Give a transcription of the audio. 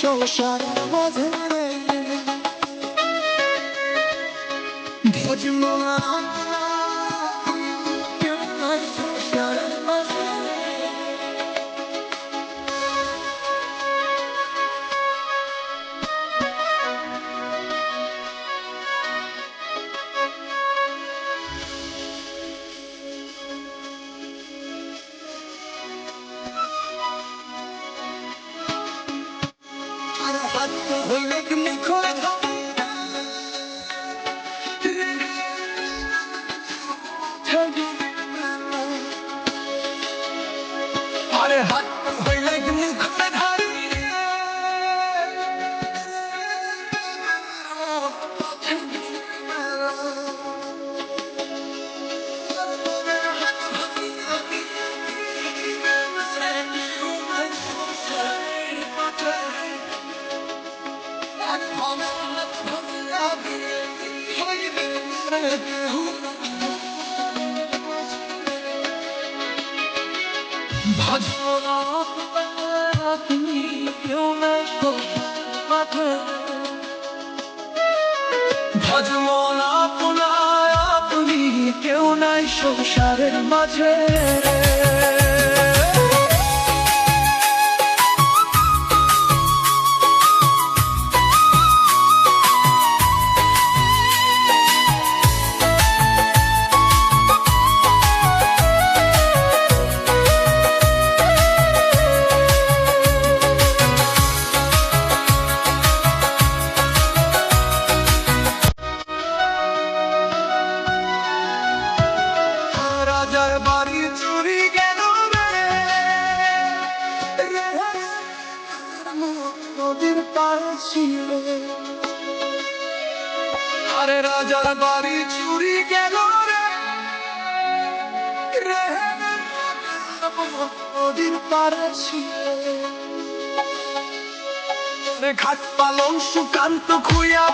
সংসার মাঝে ভজমোনা কেউ নাই সংসার মাঝে হইলে কি মুখ আরে হাত হইলে কি মুখ ধারি ভজনা তুমি কেউ নাই মাঠে ভজনা আপনি কেউ নাই সংসারের মাঝে রাজার বাড়ি চুরি গেল নদীর পাড়ে ছিল আরে রাজার বাড়ি চুরি গেল নদীর পাড়ে ছিল ঘাট পালং সুকান্ত খুইয়া